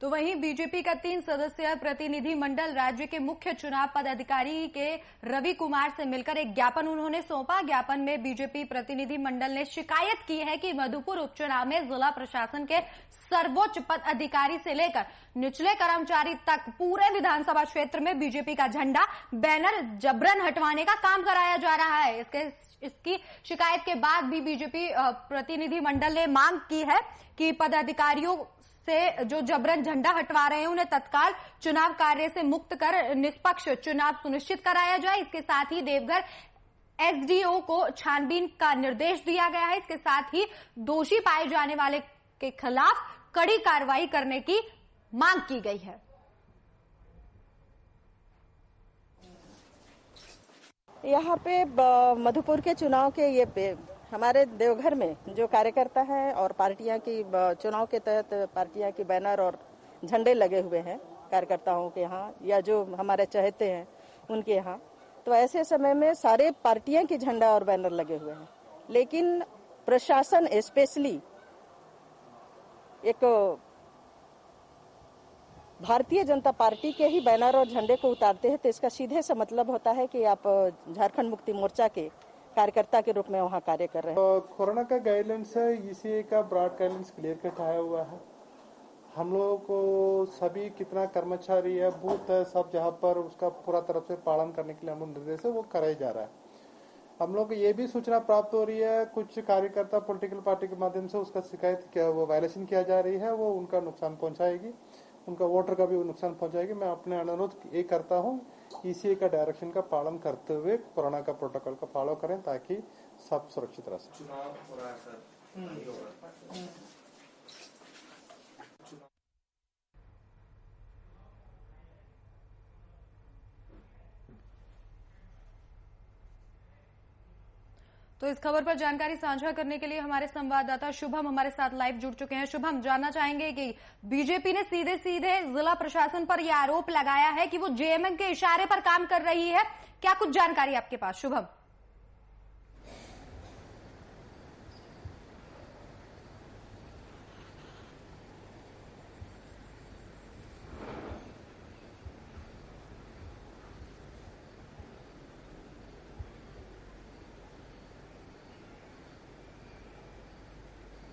तो वहीं बीजेपी का 3 सदस्यीय प्रतिनिधि मंडल राज्य के मुख्य चुनाव पदाधिकारी के रवि कुमार से मिलकर एक ज्ञापन उन्होंने सौंपा। ज्ञापन में बीजेपी प्रतिनिधि मंडल ने शिकायत की है कि मधुपुर उपचुनाव में जिला प्रशासन के सर्वोच्च पद अधिकारी से लेकर निचले कर्मचारी तक पूरे विधानसभा क्षेत्र में बीजेपी का झंडा, बैनर जबरन हटवाने का काम कराया जा रहा है। इसकी शिकायत के बाद भी बीजेपी प्रतिनिधि मंडल ने मांग की है कि पदाधिकारियों से जो जबरन झंडा हटवा रहे हैं उन्हें तत्काल चुनाव कार्य से मुक्त कर निष्पक्ष चुनाव सुनिश्चित कराया जाए। इसके साथ ही देवघर एसडीओ को छानबीन का निर्देश दिया गया है। इसके साथ ही दोषी पाए जाने वाले के खिलाफ कड़ी कार्रवाई करने की मांग की गई है। यहाँ पे मधुपुर के चुनाव के ये हमारे देवघर में जो कार्यकर्ता है और पार्टियां की चुनाव के तहत पार्टियां की बैनर और झंडे लगे हुए हैं कार्यकर्ताओं के यहाँ या जो हमारे चहेते हैं उनके यहाँ, तो ऐसे समय में सारे पार्टियां की झंडा और बैनर लगे हुए हैं, लेकिन प्रशासन स्पेशली एक भारतीय जनता पार्टी के ही बैनर और झंडे को उतारते हैं, तो इसका सीधे से मतलब होता है कि आप झारखंड मुक्ति मोर्चा के कार्यकर्ता के रूप में वहाँ कार्य कर रहे हैं। कोरोना का गाइडलाइंस है, इसी का ब्रॉड गाइडलाइंस क्लियर कट आया हुआ है। हम लोगों को सभी कितना कर्मचारी है, बूथ है, सब जहाँ पर उसका पूरा तरफ से पालन करने के लिए हम लोग निर्देश है वो कराया जा रहा है। हम लोग को ये भी सूचना प्राप्त हो रही है कुछ कार्यकर्ता पॉलिटिकल पार्टी के माध्यम से उसका शिकायत क्या वो वायलेशन किया जा रही है, वो उनका नुकसान पहुंचाएगी, उनका वोटर का भी नुकसान पहुंचाएगी। मैं अपने अनुरोध ये करता हूँ ईसीए का डायरेक्शन का पालन करते हुए कोरोना का प्रोटोकॉल का फॉलो करें ताकि सब सुरक्षित रह सके। चुनाव हो रहा है सर, तो इस खबर पर जानकारी साझा करने के लिए हमारे संवाददाता शुभम हमारे साथ लाइव जुड़ चुके हैं। शुभम, जानना चाहेंगे कि बीजेपी ने सीधे सीधे जिला प्रशासन पर यह आरोप लगाया है कि वो जेएमएम के इशारे पर काम कर रही है। क्या कुछ जानकारी आपके पास शुभम?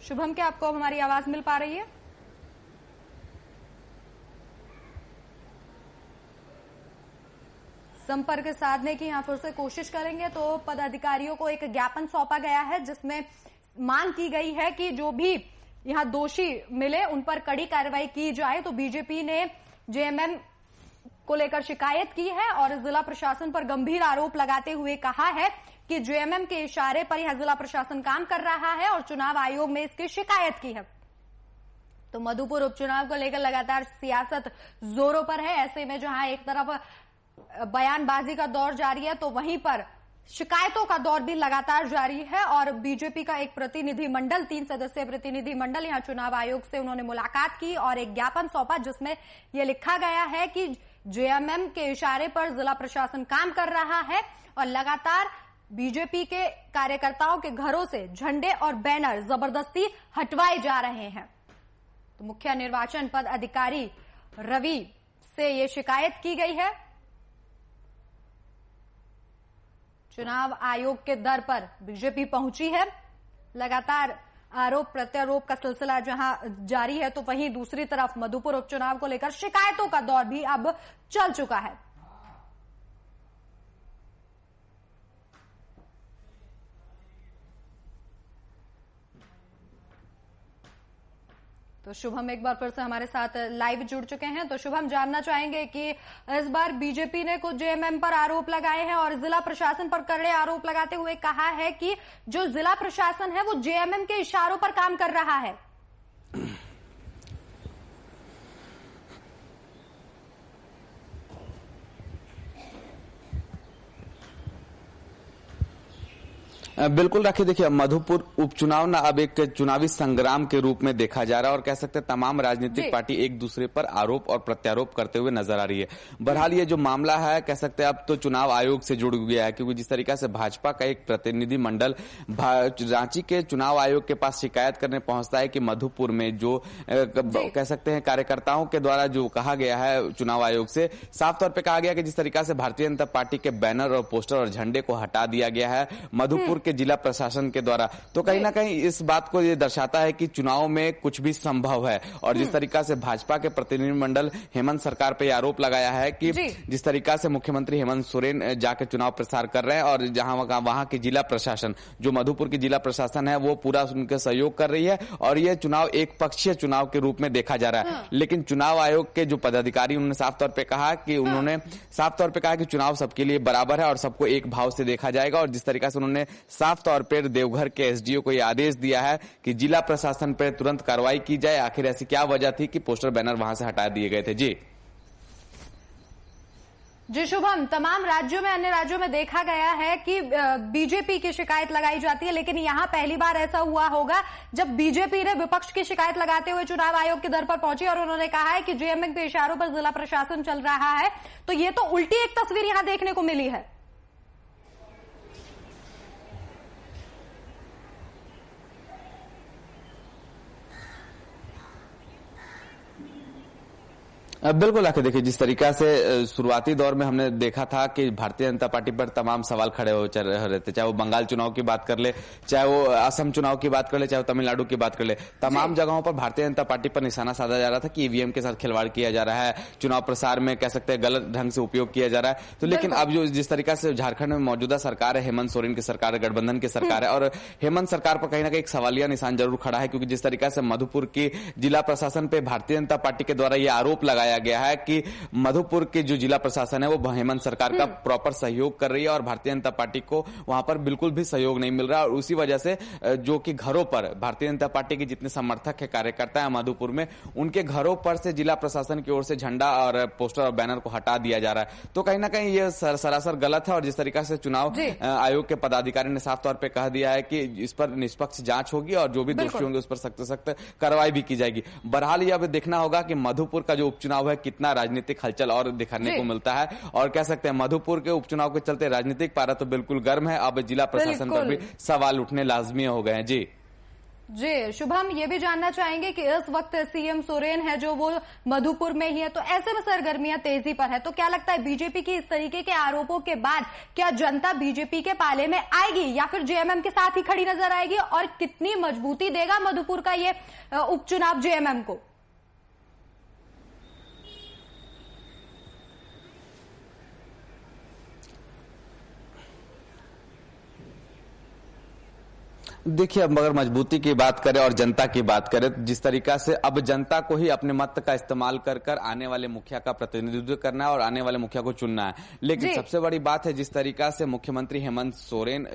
शुभम, क्या आपको हमारी आवाज मिल पा रही है? संपर्क साधने की यहां फिर से कोशिश करेंगे। तो पदाधिकारियों को एक ज्ञापन सौंपा गया है जिसमें मांग की गई है कि जो भी यहां दोषी मिले उन पर कड़ी कार्रवाई की जाए। तो बीजेपी ने जेएमएम को लेकर शिकायत की है और जिला प्रशासन पर गंभीर आरोप लगाते हुए कहा है कि जेएमएम के इशारे पर यह जिला प्रशासन काम कर रहा है और चुनाव आयोग में इसकी शिकायत की है। तो मधुपुर उपचुनाव को लेकर लगातार सियासत जोरों पर है। ऐसे में जहां एक तरफ बयानबाजी का दौर जारी है तो वहीं पर शिकायतों का दौर भी लगातार जारी है। और बीजेपी का एक प्रतिनिधि मंडल, 3 सदस्यीय प्रतिनिधि मंडल यहां चुनाव आयोग से उन्होंने मुलाकात की और एक ज्ञापन सौंपा जिसमें यह लिखा गया है कि जेएमएम के इशारे पर जिला प्रशासन काम कर रहा है और लगातार बीजेपी के कार्यकर्ताओं के घरों से झंडे और बैनर जबरदस्ती हटवाए जा रहे हैं। तो मुख्य निर्वाचन पद अधिकारी रवि से ये शिकायत की गई है। चुनाव आयोग के दर पर बीजेपी पहुंची है। लगातार आरोप प्रत्यारोप का सिलसिला जहां जारी है तो वहीं दूसरी तरफ मधुपुर उपचुनाव को लेकर शिकायतों का दौर भी अब चल चुका है। तो शुभम एक बार फिर से हमारे साथ लाइव जुड़ चुके हैं। तो शुभम, जानना चाहेंगे कि इस बार बीजेपी ने कुछ जेएमएम पर आरोप लगाए हैं और जिला प्रशासन पर कड़े आरोप लगाते हुए कहा है कि जो जिला प्रशासन है वो जेएमएम के इशारों पर काम कर रहा है। बिल्कुल राखी, देखिए मधुपुर उपचुनाव ना अब एक चुनावी संग्राम के रूप में देखा जा रहा है और कह सकते हैं तमाम राजनीतिक पार्टी एक दूसरे पर आरोप और प्रत्यारोप करते हुए नजर आ रही है। बहरहाल ये जो मामला है कह सकते हैं अब तो चुनाव आयोग से जुड़ गया है, क्योंकि जिस तरीका से भाजपा का एक प्रतिनिधि मंडल रांची के चुनाव आयोग के पास शिकायत करने पहुंचता है कि मधुपुर में जो कह सकते हैं कार्यकर्ताओं के द्वारा जो कहा गया है चुनाव आयोग से, साफ तौर पर कहा गया कि जिस तरीका से भारतीय जनता पार्टी के बैनर और पोस्टर और झंडे को हटा दिया गया है मधुपुर के जिला प्रशासन के द्वारा, तो कहीं ना कहीं इस बात को ये दर्शाता है कि चुनाव में कुछ भी संभव है। और जिस तरीका से भाजपा के प्रतिनिधिमंडल हेमंत सरकार पे आरोप लगाया है कि जिस तरीका से मुख्यमंत्री हेमंत सोरेन जाकर चुनाव प्रसार कर रहे हैं और जहां वहां की जिला प्रशासन, जो मधुपुर की जिला प्रशासन है, वो पूरा उनका सहयोग कर रही है और ये चुनाव एक पक्षीय चुनाव के रूप में देखा जा रहा है। लेकिन चुनाव आयोग के जो पदाधिकारी उन्होंने साफ तौर पर कहा कि चुनाव सबके लिए बराबर है और सबको एक भाव से देखा जाएगा। और जिस तरीका से उन्होंने साफ तौर पर देवघर के एसडीओ को यह आदेश दिया है कि जिला प्रशासन पर तुरंत कार्रवाई की जाए। आखिर ऐसी क्या वजह थी कि पोस्टर बैनर वहां से हटा दिए गए थे? जी शुभम, तमाम राज्यों में, अन्य राज्यों में देखा गया है कि बीजेपी की शिकायत लगाई जाती है, लेकिन यहां पहली बार ऐसा हुआ होगा जब बीजेपी ने विपक्ष की शिकायत लगाते हुए चुनाव आयोग के दर पर पहुंची और उन्होंने कहा है कि जेएमएम के इशारों पर जिला प्रशासन चल रहा है। तो ये तो उल्टी एक तस्वीर यहां देखने को मिली है। बिल्कुल आके देखिए, जिस तरीका से शुरुआती दौर में हमने देखा था कि भारतीय जनता पार्टी पर तमाम सवाल खड़े हो रहे थे, चाहे वो बंगाल चुनाव की बात कर ले, चाहे वो असम चुनाव की बात कर ले, चाहे वो तमिलनाडु की बात कर ले, तमाम जगहों पर भारतीय जनता पार्टी पर निशाना साधा जा रहा था कि ईवीएम के साथ खिलवाड़ किया जा रहा है, चुनाव प्रसार में कह सकते हैं गलत ढंग से उपयोग किया जा रहा है। तो लेकिन अब जो जिस तरीका से झारखंड में मौजूदा सरकार है, हेमंत सोरेन की सरकार है, गठबंधन की सरकार है, और हेमंत सरकार पर कहीं ना कहीं एक सवालिया निशान जरूर खड़ा है, क्योंकि जिस तरीका से मधुपुर की जिला प्रशासन पे भारतीय जनता पार्टी के द्वारा यह आरोप लगाया गया है कि मधुपुर के जो जिला प्रशासन है वो हेमंत सरकार का प्रॉपर सहयोग कर रही है और भारतीय जनता पार्टी को वहां पर बिल्कुल भी सहयोग नहीं मिल रहा है। और उसी वजह से जो कि घरों पर भारतीय जनता पार्टी के जितने समर्थक है, कार्यकर्ता है मधुपुर में, उनके घरों पर से जिला प्रशासन की ओर से झंडा और पोस्टर और बैनर को हटा दिया जा रहा है। तो कहीं ना कहीं ये सरासर गलत है। और जिस तरीका से चुनाव आयोग के पदाधिकारी ने साफ तौर पर कह दिया है कि इस पर निष्पक्ष जांच होगी और जो भी दोषी होंगे उस पर सख्त सख्त कार्रवाई भी की जाएगी। बहरहाल यह अब देखना होगा कि मधुपुर का जो उपचुनाव है कितना राजनीतिक हलचल और दिखाने को मिलता है। और कह सकते हैं मधुपुर के उपचुनाव के चलते राजनीतिक पारा तो बिल्कुल गर्म है। अब जिला प्रशासन पर भी सवाल उठने लाजमी हो गए हैं। जी शुभम, ये भी जानना चाहेंगे कि इस वक्त सीएम सोरेन है जो वो मधुपुर में ही है, तो ऐसे में सरगर्मियां तेजी पर है, तो क्या लगता है बीजेपी की इस तरीके के आरोपों के बाद क्या जनता बीजेपी के पाले में आएगी या फिर जेएमएम के साथ ही खड़ी नजर आएगी? और कितनी मजबूती देगा मधुपुर का ये उपचुनाव जेएमएम को? देखिए, अब अगर मजबूती की बात करें और जनता की बात करें तो जिस तरीका से अब जनता को ही अपने मत का इस्तेमाल कर आने वाले मुखिया का प्रतिनिधित्व करना है और आने वाले मुखिया को चुनना है। लेकिन सबसे बड़ी बात है जिस तरीका से मुख्यमंत्री हेमंत सोरेन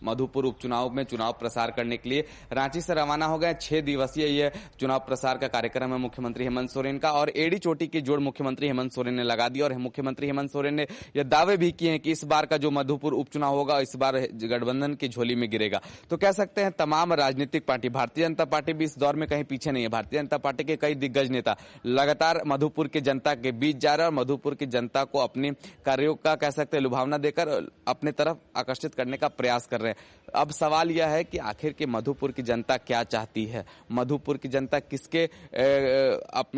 मधुपुर उपचुनाव में चुनाव प्रसार करने के लिए रांची से रवाना हो गए। 6 दिवसीय ये चुनाव प्रसार का कार्यक्रम है मुख्यमंत्री हेमंत सोरेन का, और एड़ी चोटी की जोड़ मुख्यमंत्री हेमंत सोरेन ने लगा दी। और मुख्यमंत्री हेमंत सोरेन ने यह दावे भी किए हैं कि इस बार का जो मधुपुर उपचुनाव होगा इस बार गठबंधन की झोली में गिरेगा। तो कह सकते हैं तमाम राजनीतिक पार्टी, भारतीय जनता पार्टी भी इस दौर में कहीं पीछे नहीं है। भारतीय जनता पार्टी के कई दिग्गज नेता लगातार मधुपुर की जनता के बीच जा रहे हैं और मधुपुर की जनता को अपने कार्यों का कह सकते हैं लुभावना देकर अपने तरफ आकर्षित करने का प्रयास कर रहे हैं। अब सवाल यह है कि आखिर के मधुपुर की जनता क्या चाहती है, मधुपुर की जनता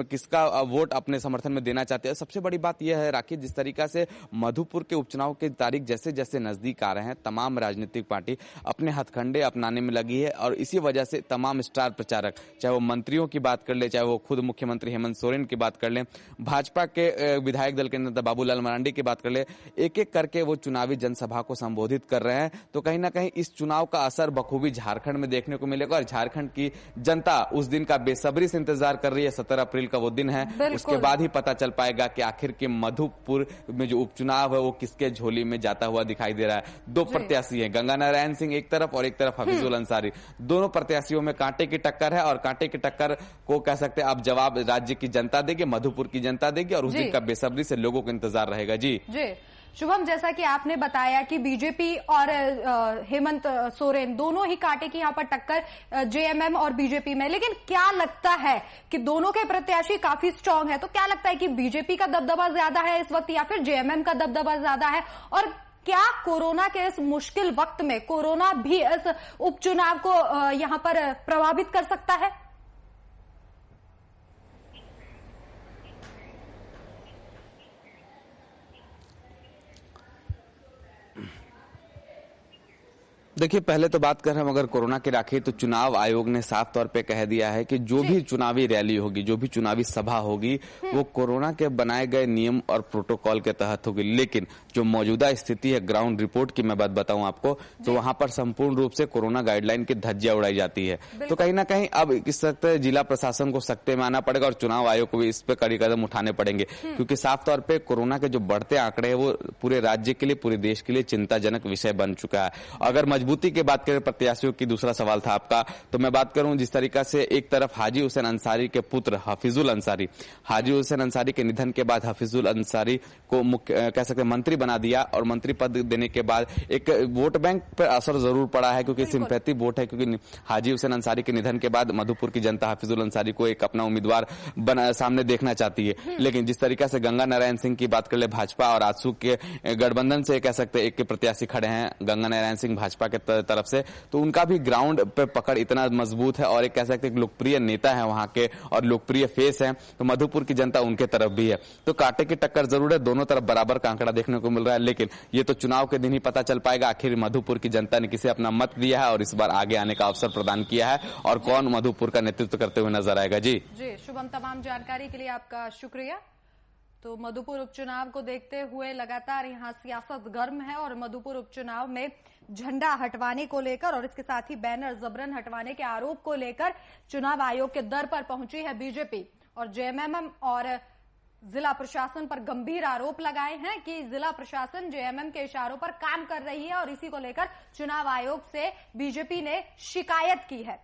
किसका वोट अपने समर्थन में देना चाहती है। सबसे बड़ी बात यह है राखी, जिस तरीका से मधुपुर के उपचुनाव की तारीख जैसे जैसे नजदीक आ रहे हैं तमाम राजनीतिक पार्टी अपने हथकंडे अपनाने में लगी है। और इसी वजह से तमाम स्टार प्रचारक, चाहे वो मंत्रियों की बात कर ले, चाहे वो खुद मुख्यमंत्री हेमंत सोरेन की बात कर ले, भाजपा के विधायक दल के नेता बाबूलाल मरांडी की बात कर ले, एक एक करके वो चुनावी जनसभा को संबोधित कर रहे हैं। तो कहीं ना कहीं इस चुनाव का असर बखूबी झारखंड में देखने को मिलेगा और झारखंड की जनता उस दिन का बेसब्री से इंतजार कर रही है। 17 अप्रैल का वो दिन है, उसके बाद ही पता चल पाएगा कि आखिर के मधुपुर में जो उपचुनाव है वो किसके झोली में जाता हुआ दिखाई दे रहा है। 2 प्रत्याशी हैं, गंगा नारायण सिंह एक तरफ और एक तरफ हफीजुल अंसारी। दोनों प्रत्याशियों में कांटे की टक्कर है और कांटे की टक्कर को कह सकते हैं अब जवाब राज्य की जनता देगी, मधुपुर की जनता देगी और उस दिन का बेसब्री से लोगों को इंतजार रहेगा। जी शुभम, जैसा कि आपने बताया कि बीजेपी और हेमंत सोरेन दोनों ही कांटे की यहां पर टक्कर जेएमएम और बीजेपी में, लेकिन क्या लगता है कि दोनों के प्रत्याशी काफी स्ट्रांग है, तो क्या लगता है कि बीजेपी का दबदबा ज्यादा है इस वक्त या फिर जेएमएम का दबदबा ज्यादा है? और क्या कोरोना के इस मुश्किल वक्त में कोरोना भी इस उपचुनाव को यहां पर प्रभावित कर सकता है? देखिए, पहले तो बात कर हम अगर कोरोना की राखी, तो चुनाव आयोग ने साफ तौर पे कह दिया है कि जो भी चुनावी रैली होगी, जो भी चुनावी सभा होगी, वो कोरोना के बनाए गए नियम और प्रोटोकॉल के तहत होगी। लेकिन जो मौजूदा स्थिति है, ग्राउंड रिपोर्ट की मैं बात बताऊं आपको, तो वहां पर संपूर्ण रूप से कोरोना गाइडलाइन की धज्जियां उड़ाई जाती है। तो कहीं ना कहीं अब इस वक्त जिला प्रशासन को सख्ते में आना पड़ेगा और चुनाव आयोग को भी इस पे कड़ी कदम उठाने पड़ेंगे, क्योंकि साफ तौर पर कोरोना के जो बढ़ते आंकड़े हैं वो पूरे राज्य के लिए, पूरे देश के लिए चिंताजनक विषय बन चुका है। अगर मजबूती की बात करें प्रत्याशियों की, दूसरा सवाल था आपका, तो मैं बात करूं जिस तरीका से एक तरफ हाजी हुसैन अंसारी के पुत्र हफीजुल अंसारी, हाजी हुसैन अंसारी के निधन के बाद हफीजुल अंसारी को मुख्य कह सकते मंत्री बना दिया, और मंत्री पद देने के बाद एक वोट बैंक पर असर जरूर पड़ा है, क्योंकि सिंपैथी वोट है, क्योंकि हाजी हुसैन अंसारी के निधन के बाद मधुपुर की जनता हफीजुल अंसारी को एक अपना उम्मीदवार सामने देखना चाहती है। लेकिन जिस तरीका से गंगा नारायण सिंह की बात कर ले, भाजपा और आजसू के गठबंधन से कह सकते एक प्रत्याशी खड़े हैं गंगा नारायण सिंह भाजपा के तरफ से, तो उनका भी ग्राउंड पे पकड़ इतना मजबूत है और एक कह सकते हैं लोकप्रिय नेता है वहां के और लोकप्रिय फेस है, तो मधुपुर की जनता उनके तरफ भी है। तो कांटे की टक्कर जरूर है, दोनों तरफ बराबर का आंकड़ा देखने को मिल रहा है, लेकिन ये तो चुनाव के दिन ही पता चल पाएगा आखिर मधुपुर की जनता ने किसे अपना मत दिया है और इस बार आगे आने का अवसर प्रदान किया है और कौन मधुपुर का नेतृत्व करते हुए नजर आएगा। जी शुभम, तमाम जानकारी के लिए आपका शुक्रिया। तो मधुपुर उपचुनाव को देखते हुए लगातार यहां सियासत गर्म है और मधुपुर उपचुनाव में झंडा हटवाने को लेकर और इसके साथ ही बैनर जबरन हटवाने के आरोप को लेकर चुनाव आयोग के दर पर पहुंची है बीजेपी, और जेएमएम और जिला प्रशासन पर गंभीर आरोप लगाए हैं कि जिला प्रशासन जेएमएम के इशारों पर काम कर रही है और इसी को लेकर चुनाव आयोग से बीजेपी ने शिकायत की है।